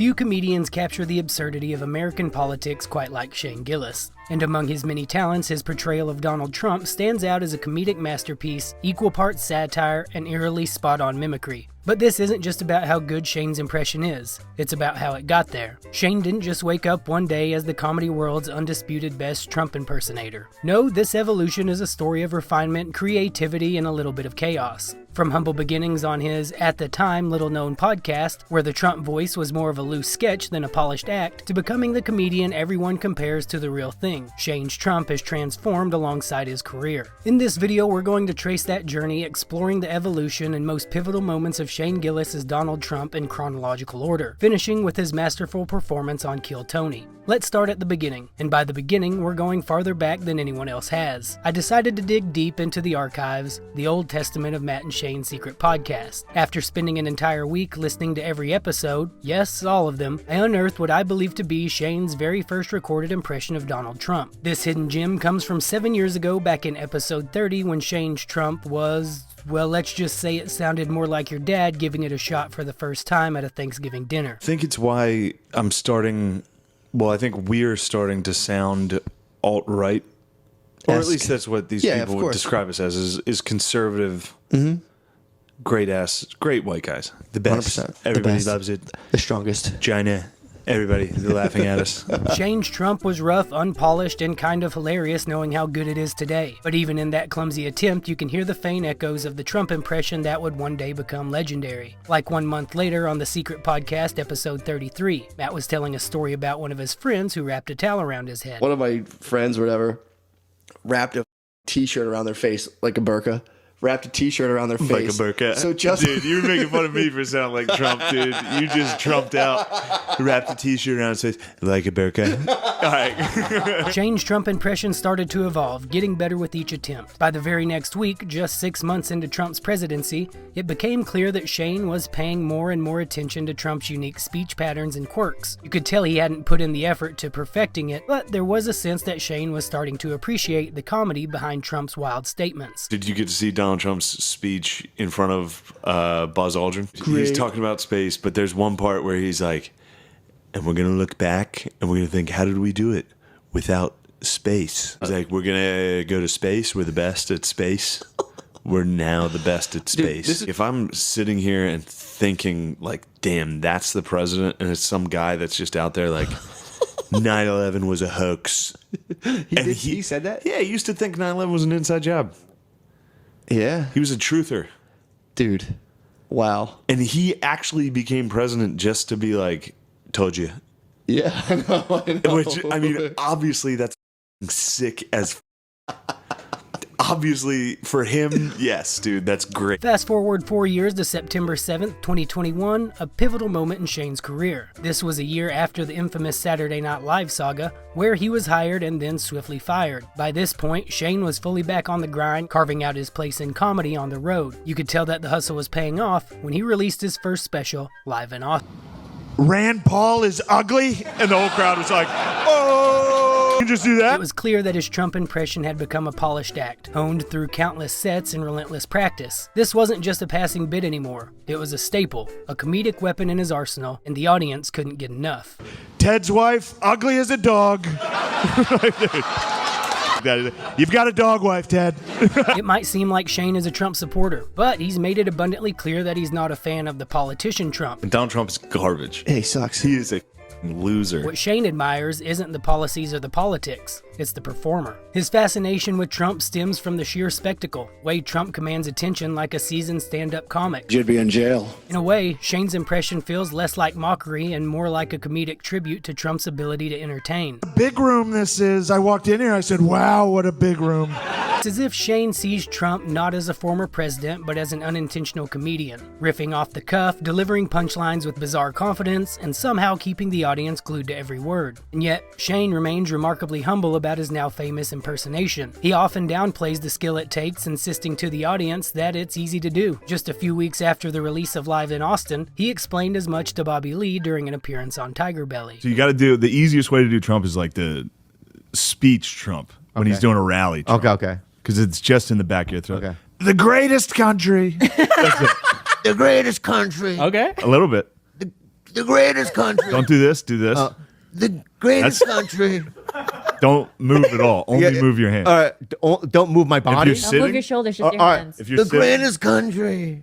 Few comedians capture the absurdity of American politics quite like Shane Gillis. And among his many talents, his portrayal of Donald Trump stands out as a comedic masterpiece, equal parts satire, and eerily spot-on mimicry. But this isn't just about how good Shane's impression is, it's about how it got there. Shane didn't just wake up one day as the comedy world's undisputed best Trump impersonator. No, this evolution is a story of refinement, creativity, and a little bit of chaos. From humble beginnings on his, at the time, little-known podcast, where the Trump voice was more of a loose sketch than a polished act, to becoming the comedian everyone compares to the real thing, Shane's Trump has transformed alongside his career. In this video, we're going to trace that journey, exploring the evolution and most pivotal moments of Shane Gillis as Donald Trump in chronological order, finishing with his masterful performance on Kill Tony. Let's start at the beginning, and by the beginning, we're going farther back than anyone else has. I decided to dig deep into the archives, the Old Testament of Matt and Shane's secret podcast. After spending an entire week listening to every episode, yes, all of them, I unearthed what I believe to be Shane's very first recorded impression of Donald Trump. This hidden gem comes from 7 years ago back in episode 30 when Shane's Trump was, well, let's just say it sounded more like your dad giving it a shot for the first time at a Thanksgiving dinner. I think it's why I think we're starting to sound alt-right. Or at least that's what these people would describe us as, is conservative, great white guys. The best. 100%. Everybody loves it. The strongest. China. Everybody, they're laughing at us. Shane's Trump was rough, unpolished, and kind of hilarious knowing how good it is today. But even in that clumsy attempt, you can hear the faint echoes of the Trump impression that would one day become legendary. Like 1 month later on the Secret Podcast, episode 33, Matt was telling a story about one of his friends who wrapped a towel around his head. One of my friends or whatever wrapped a t-shirt around their face like a burqa. Wrapped a t-shirt around their face. Like a burqa. So just dude, you were making fun of me for sounding like Trump, dude. You just trumped out. Wrapped a t-shirt around his face like a burqa. All right. Shane's Trump impression started to evolve, getting better with each attempt. By the very next week, just 6 months into Trump's presidency, it became clear that Shane was paying more and more attention to Trump's unique speech patterns and quirks. You could tell he hadn't put in the effort to perfecting it, but there was a sense that Shane was starting to appreciate the comedy behind Trump's wild statements. Did you get to see Donald Trump's speech in front of Buzz Aldrin? Great. He's talking about space, but there's one part where he's like, and we're going to look back and we're going to think, how did we do it without space? He's like, we're going to go to space. We're the best at space. We're now the best at space. Dude, if I'm sitting here and thinking like, damn, that's the president, and it's some guy that's just out there like, 9/11 was a hoax. He said that? Yeah, he used to think 9/11 was an inside job. Yeah. He was a truther. Dude. Wow. And he actually became president just to be like, told you. Yeah, I know. Which, I mean, obviously that's sick as obviously for him, yes, dude, that's great. Fast forward 4 years to September 7th, 2021, a pivotal moment in Shane's career. This was a year after the infamous Saturday Night Live saga, where he was hired and then swiftly fired. By this point, Shane was fully back on the grind, carving out his place in comedy on the road. You could tell that the hustle was paying off when he released his first special, live in Austin. Rand Paul is ugly? And the whole crowd was like, oh, you just do that? It was clear that his Trump impression had become a polished act, honed through countless sets and relentless practice. This wasn't just a passing bit anymore. It was a staple, a comedic weapon in his arsenal, and the audience couldn't get enough. Ted's wife, ugly as a dog. You've got a dog wife, Ted. It might seem like Shane is a Trump supporter, but he's made it abundantly clear that he's not a fan of the politician Trump. And Donald Trump is garbage. Hey, he sucks. He is a loser. What Shane admires isn't the policies or the politics, it's the performer. His fascination with Trump stems from the sheer spectacle, way Trump commands attention like a seasoned stand-up comic. You'd be in jail. In a way, Shane's impression feels less like mockery and more like a comedic tribute to Trump's ability to entertain. Big room this is. I walked in here, I said, wow, what a big room. It's as if Shane sees Trump not as a former president, but as an unintentional comedian, riffing off the cuff, delivering punchlines with bizarre confidence, and somehow keeping the audience glued to every word. And yet, Shane remains remarkably humble about his now famous impersonation. He often downplays the skill it takes, insisting to the audience that it's easy to do. Just a few weeks after the release of Live in Austin, he explained as much to Bobby Lee during an appearance on Tiger Belly. So you got to do, the easiest way to do Trump is like the speech Trump when he's doing a rally Trump. Okay. Because it's just in the back of your throat. Okay. The greatest country. That's it. The greatest country. Okay. A little bit. The greatest country. Don't do this. Do this. The greatest country. Don't move at all. Only move your hand. All right. Don't move my body. If you're Don't sitting, move your shoulders, just your all right. hands. if you're The sitting, greatest country.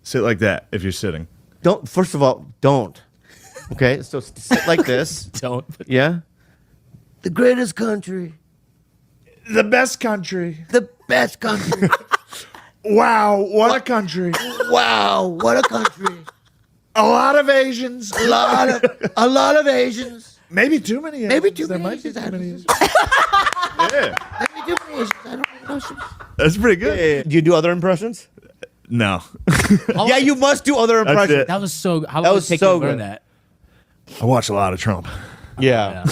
sit like that. If you're sitting, Don't. First of all, don't. Okay. So sit like this. Don't. Yeah. The greatest country. The best country. The best country. Wow, what a country. Wow. What a country. A lot of Asians. A lot of Asians. Maybe too many Asians. Maybe too There many might be Asians. too many Asians. yeah, Maybe too many Asians. I don't know. that's pretty good. Do you do other impressions? No, Yeah, you must do other That's impressions. it. That was so. How That long was did it take so you to learn good. that? I watch a lot of Trump. Yeah.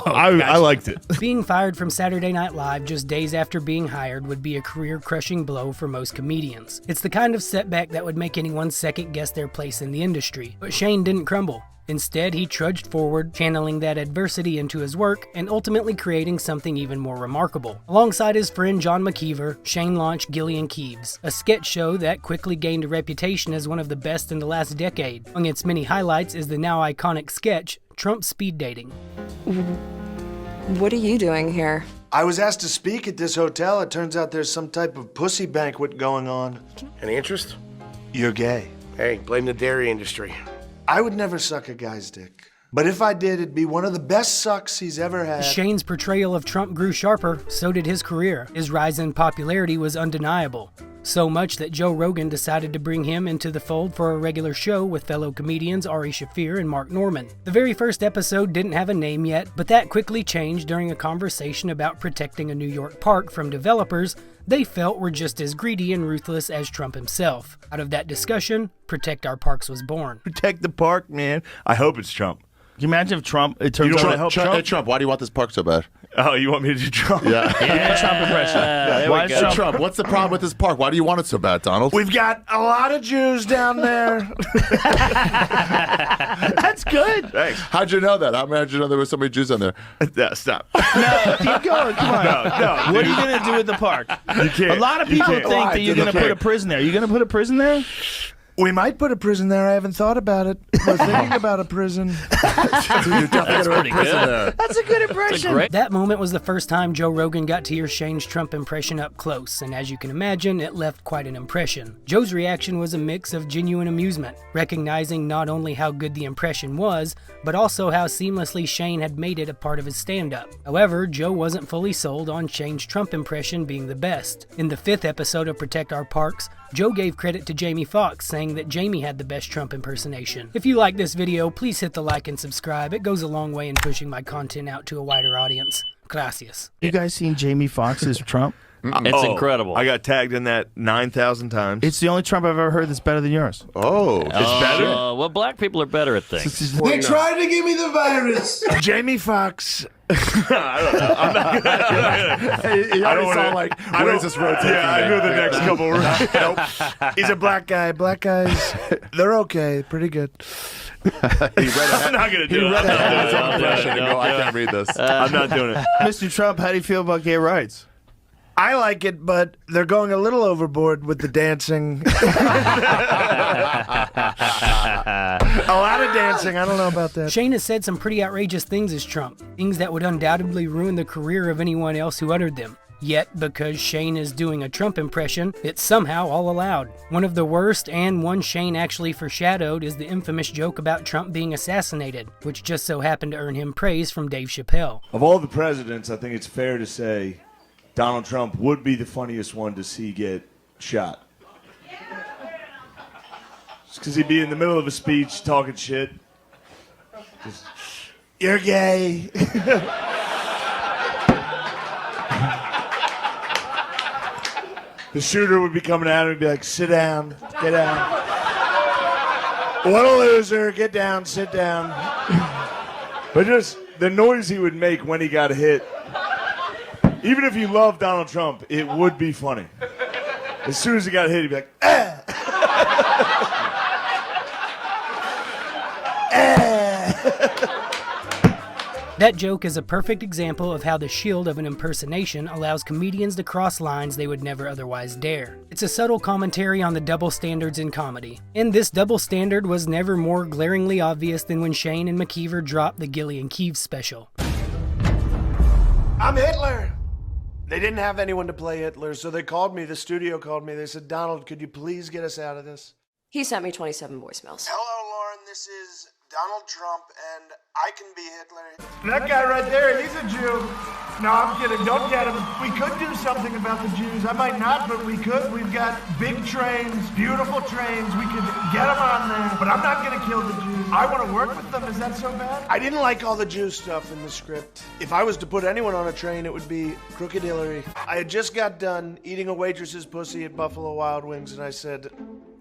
I liked it. Being fired from Saturday Night Live just days after being hired would be a career-crushing blow for most comedians. It's the kind of setback that would make anyone second-guess their place in the industry. But Shane didn't crumble. Instead, he trudged forward, channeling that adversity into his work and ultimately creating something even more remarkable. Alongside his friend John McKeever, Shane launched Gilly and Keeves, a sketch show that quickly gained a reputation as one of the best in the last decade. Among its many highlights is the now iconic sketch, Trump Speed Dating. What are you doing here? I was asked to speak at this hotel. It turns out there's some type of pussy banquet going on. Any interest? You're gay. Hey, blame the dairy industry. I would never suck a guy's dick. But if I did, it'd be one of the best sucks he's ever had. Shane's portrayal of Trump grew sharper, so did his career. His rise in popularity was undeniable. So much that Joe Rogan decided to bring him into the fold for a regular show with fellow comedians Ari Shaffir and Mark Norman. The very first episode didn't have a name yet, but that quickly changed during a conversation about protecting a New York park from developers they felt were just as greedy and ruthless as Trump himself. Out of that discussion, Protect Our Parks was born. Protect the park, man. I hope it's Trump. Can you imagine if Trump, it turns You don't out wanna help Trump? Hey, Trump, why do you want this park so bad? Oh, you want me to do Trump? Yeah. Trump impression. Why is Trump? What's the problem with this park? Why do you want it so bad, Donald? We've got a lot of Jews down there. That's good. Thanks. How'd you know that? How'd you know there was so many Jews on there? No, stop. No, keep going. Come on. No, What are you going to do with the park? You can't. A lot of You people can't. think that you're going to put a prison there. Are you going to put a prison there? We might put a prison there. I haven't thought about it. We're thinking about a prison. You're definitely going to prison there. That's a good impression. That moment was the first time Joe Rogan got to hear Shane's Trump impression up close, and as you can imagine, it left quite an impression. Joe's reaction was a mix of genuine amusement, recognizing not only how good the impression was, but also how seamlessly Shane had made it a part of his stand-up. However, Joe wasn't fully sold on Shane's Trump impression being the best. In the 5th episode of Protect Our Parks, Joe gave credit to Jamie Foxx, saying that Jamie had the best Trump impersonation. If you like this video, please hit the like and subscribe. It goes a long way in pushing my content out to a wider audience. Gracias. You guys seen Jamie Foxx's Trump? It's incredible. I got tagged in that 9,000 times. It's the only Trump I've ever heard that's better than yours. Oh. It's better? Well, black people are better at things. They tried to give me the virus. Jamie Foxx. I don't know. I'm not gonna, I don't saw like, where is this road taking Yeah, I me? know the next couple rounds. He's a black guy. Black guys, they're okay. Pretty good. I'm not going to do it. I can't read this. I'm not doing it. Mr. Trump, how do you feel about gay rights? I like it, but they're going a little overboard with the dancing. A lot of dancing. I don't know about that. Shane has said some pretty outrageous things as Trump, things that would undoubtedly ruin the career of anyone else who uttered them. Yet, because Shane is doing a Trump impression, it's somehow all allowed. One of the worst, and one Shane actually foreshadowed, is the infamous joke about Trump being assassinated, which just so happened to earn him praise from Dave Chappelle. Of all the presidents, I think it's fair to say Donald Trump would be the funniest one to see get shot. Just because he'd be in the middle of a speech talking shit. Just, you're gay. The shooter would be coming at him and be like, sit down, get down. What a loser, get down, sit down. But just the noise he would make when he got hit. Even if you love Donald Trump, it would be funny. As soon as he got hit, he'd be like, ah! That joke is a perfect example of how the shield of an impersonation allows comedians to cross lines they would never otherwise dare. It's a subtle commentary on the double standards in comedy, and this double standard was never more glaringly obvious than when Shane and McKeever dropped the Gillian Keeves special. I'm Hitler. They didn't have anyone to play Hitler, so they called me. The studio called me. They said, Donald, could you please get us out of this? He sent me 27 voicemails. Hello, Lauren. This is Donald Trump, and I can be Hitler. That guy right there, he's a Jew. No, I'm kidding. Don't get him. We could do something about the Jews. I might not, but we could. We've got big trains, beautiful trains. We could get them on there, but I'm not going to kill the Jews. I want to work with them. Is that so bad? I didn't like all the Jew stuff in the script. If I was to put anyone on a train, it would be Crooked Hillary. I had just got done eating a waitress's pussy at Buffalo Wild Wings, and I said,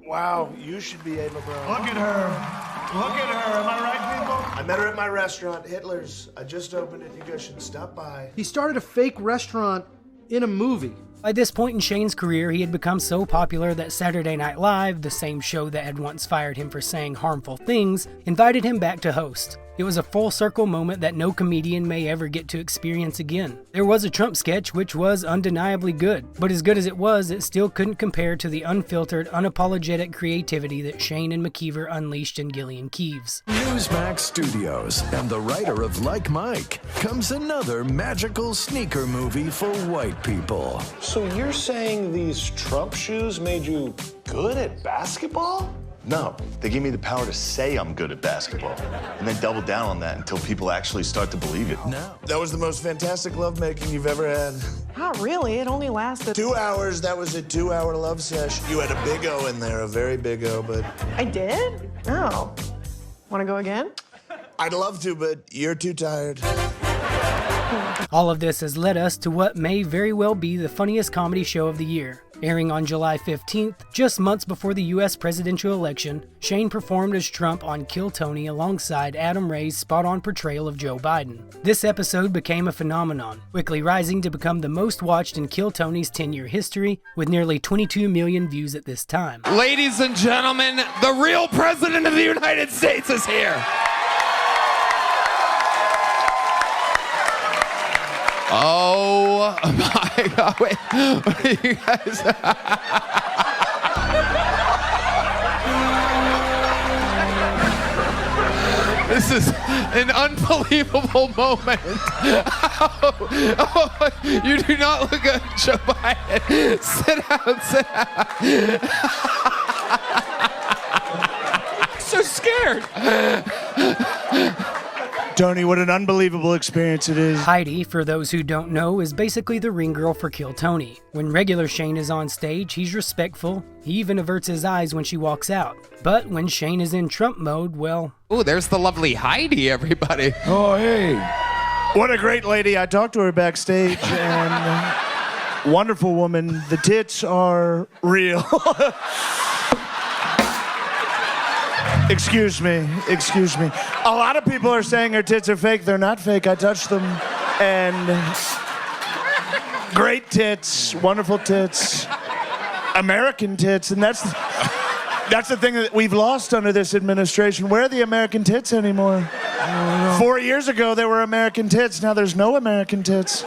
wow, you should be Ava Braun. Look at her. Look at her. Am I right, people? I met her at my restaurant, Hitler's. I just opened it. You guys should stop by. He started a fake restaurant in a movie. By this point in Shane's career, he had become so popular that Saturday Night Live, the same show that had once fired him for saying harmful things, invited him back to host. It was a full circle moment that no comedian may ever get to experience again. There was a Trump sketch which was undeniably good, but as good as it was, it still couldn't compare to the unfiltered, unapologetic creativity that Shane and McKeever unleashed in Gillian Keeves. Newsmax Studios and the writer of Like Mike comes another magical sneaker movie for white people. So you're saying these Trump shoes made you good at basketball? No, they give me the power to say I'm good at basketball and then double down on that until people actually start to believe it. Now, That was the most fantastic lovemaking you've ever had. Not really. It only lasted 2 hours. That was a 2-hour love session. You had a big O in there, a very big O, but I did? Oh. Want to go again? I'd love to, but you're too tired. All of this has led us to what may very well be the funniest comedy show of the year. Airing on July 15th, just months before the US presidential election, Shane performed as Trump on Kill Tony alongside Adam Ray's spot-on portrayal of Joe Biden. This episode became a phenomenon, quickly rising to become the most watched in Kill Tony's 10-year history, with nearly 22 million views at this time. Ladies and gentlemen, the real president of the United States is here. Oh my God, wait, what are you guys? This is an unbelievable moment. Oh, you do not look good, Joe Biden. Sit down, sit down. So scared. Tony, what an unbelievable experience it is. Heidi, for those who don't know, is basically the ring girl for Kill Tony. When regular Shane is on stage, he's respectful. He even averts his eyes when she walks out. But when Shane is in Trump mode, well... Oh, there's the lovely Heidi, everybody. Oh, hey. What a great lady. I talked to her backstage, and wonderful woman. The tits are real. Excuse me. A lot of people are saying her tits are fake. They're not fake. I touched them. And great tits, wonderful tits, American tits. And that's the thing that we've lost under this administration. Where are the American tits anymore? 4 years ago, there were American tits. Now there's no American tits.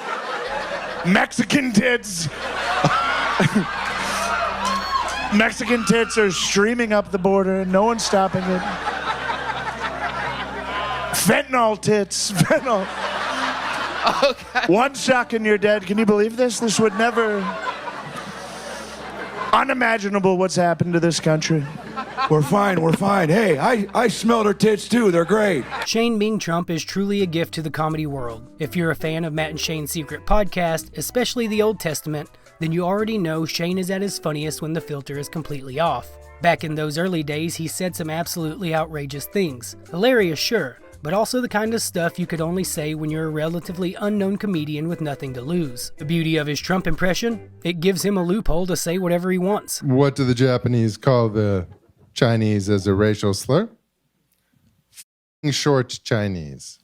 Mexican tits. Mexican tits are streaming up the border and no one's stopping it. Fentanyl tits. Fentanyl. Okay. One shock and you're dead. Can you believe this? This would never... Unimaginable what's happened to this country. We're fine. Hey, I smelled her tits too. They're great. Shane being Trump is truly a gift to the comedy world. If you're a fan of Matt and Shane's Secret podcast, especially the Old Testament, then you already know Shane is at his funniest when the filter is completely off. Back in those early days, he said some absolutely outrageous things. Hilarious, sure, but also the kind of stuff you could only say when you're a relatively unknown comedian with nothing to lose. The beauty of his Trump impression? It gives him a loophole to say whatever he wants. What do the Japanese call the Chinese as a racial slur? F***ing short Chinese.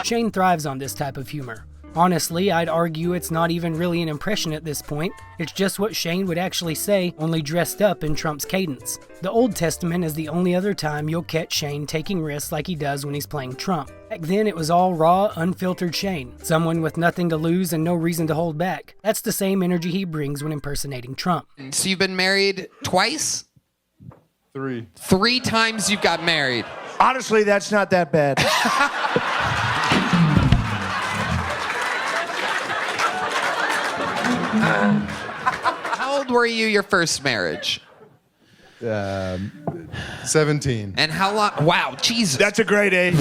Shane thrives on this type of humor. Honestly, I'd argue it's not even really an impression at this point. It's just what Shane would actually say, only dressed up in Trump's cadence. The Old Testament is the only other time you'll catch Shane taking risks like he does when he's playing Trump. Back then, it was all raw, unfiltered Shane, someone with nothing to lose and no reason to hold back. That's the same energy he brings when impersonating Trump. So you've been married twice? 3. 3 times you've got married. Honestly, that's not that bad. How old were you your first marriage? 17. And how long? Wow, Jesus. That's a great age.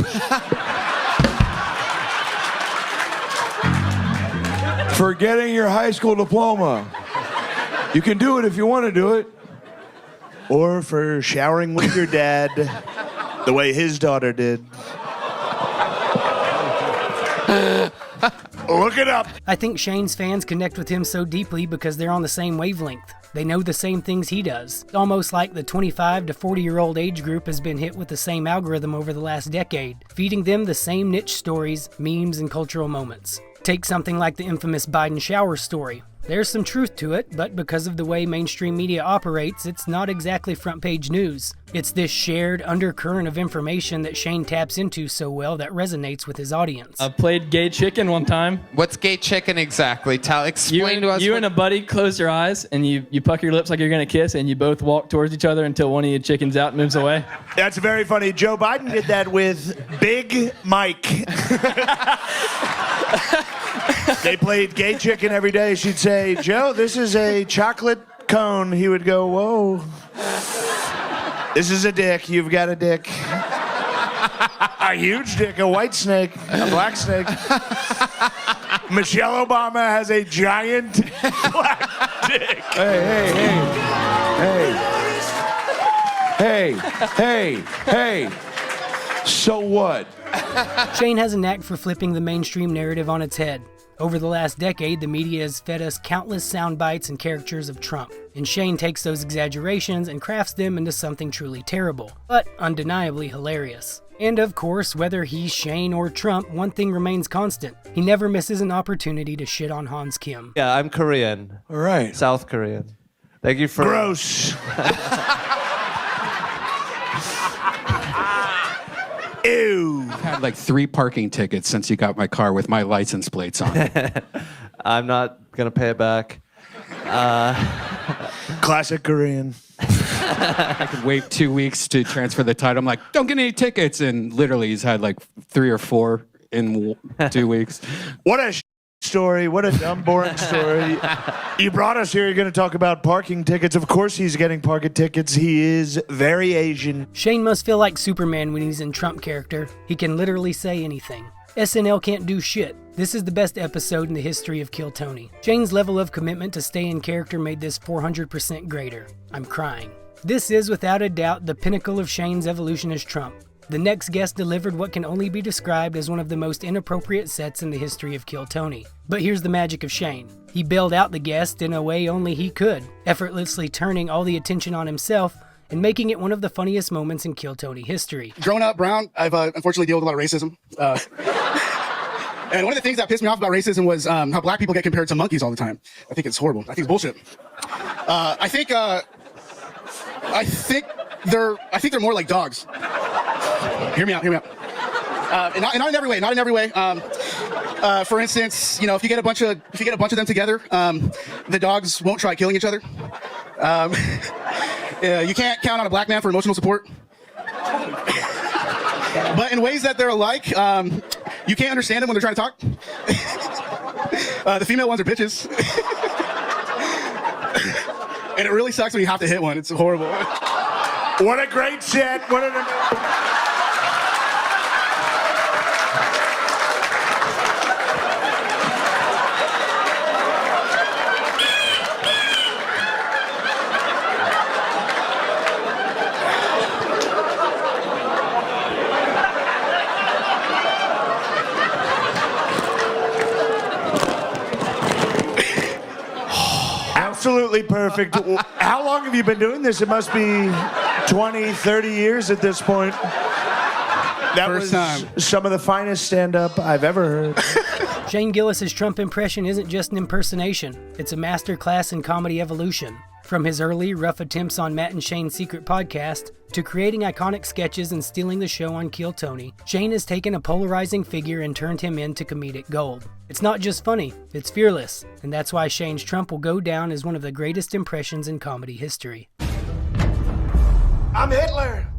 For getting your high school diploma. You can do it if you want to do it. Or for showering with your dad the way his daughter did. Look it up. I think Shane's fans connect with him so deeply because they're on the same wavelength. They know the same things he does. It's almost like the 25 to 40-year-old age group has been hit with the same algorithm over the last decade, feeding them the same niche stories, memes, and cultural moments. Take something like the infamous Biden shower story. There's some truth to it, but because of the way mainstream media operates, it's not exactly front-page news. It's this shared undercurrent of information that Shane taps into so well that resonates with his audience. I played gay chicken one time. What's gay chicken exactly? Explain to us. You and a buddy close your eyes, and you pucker your lips like you're going to kiss, and you both walk towards each other until one of you chickens out and moves away. That's very funny. Joe Biden did that with Big Mike. They played gay chicken every day. She'd say, Joe, this is a chocolate cone. He would go, whoa. This is a dick. You've got a dick. A huge dick, a white snake, a black snake. Michelle Obama has a giant black dick. Hey. So what? Shane has a knack for flipping the mainstream narrative on its head. Over the last decade, the media has fed us countless sound bites and caricatures of Trump, and Shane takes those exaggerations and crafts them into something truly terrible, but undeniably hilarious. And of course, whether he's Shane or Trump, one thing remains constant. He never misses an opportunity to shit on Hans Kim. Yeah, I'm Korean. All right. South Korean. Thank you for... Gross. Ew. I've had like 3 parking tickets since you got my car with my license plates on it. I'm not going to pay it back. Classic Korean. I could wait 2 weeks to transfer the title. I'm like, don't get any tickets. And literally he's had like 3 or 4 in 2 weeks. What a story. What a dumb, boring story. You brought us here. You're going to talk about parking tickets. Of course he's getting parking tickets. He is very Asian. Shane must feel like Superman when he's in Trump character. He can literally say anything. SNL can't do shit. This is the best episode in the history of Kill Tony. Shane's level of commitment to stay in character made this 400% greater. I'm crying. This is without a doubt the pinnacle of Shane's evolution as Trump. The next guest delivered what can only be described as one of the most inappropriate sets in the history of Kill Tony. But here's the magic of Shane. He bailed out the guest in a way only he could, effortlessly turning all the attention on himself and making it one of the funniest moments in Kill Tony history. Growing up brown, I've unfortunately dealt with a lot of racism. And one of the things that pissed me off about racism was how black people get compared to monkeys all the time. I think it's horrible. I think it's bullshit. I think they're more like dogs. Hear me out. And not in every way. For instance, you know, if you get a bunch of them together, the dogs won't try killing each other. You can't count on a black man for emotional support. But in ways that they're alike, you can't understand them when they're trying to talk. The female ones are bitches. And it really sucks when you have to hit one. It's horrible. What a great set. What an... Absolutely perfect. How long have you been doing this? It must be 20, 30 years at this point. That First was time. Some of the finest stand-up I've ever heard. Shane Gillis' Trump impression isn't just an impersonation, it's a masterclass in comedy evolution. From his early, rough attempts on Matt and Shane's secret podcast, to creating iconic sketches and stealing the show on Kill Tony, Shane has taken a polarizing figure and turned him into comedic gold. It's not just funny, it's fearless, and that's why Shane's Trump will go down as one of the greatest impressions in comedy history. I'm Hitler.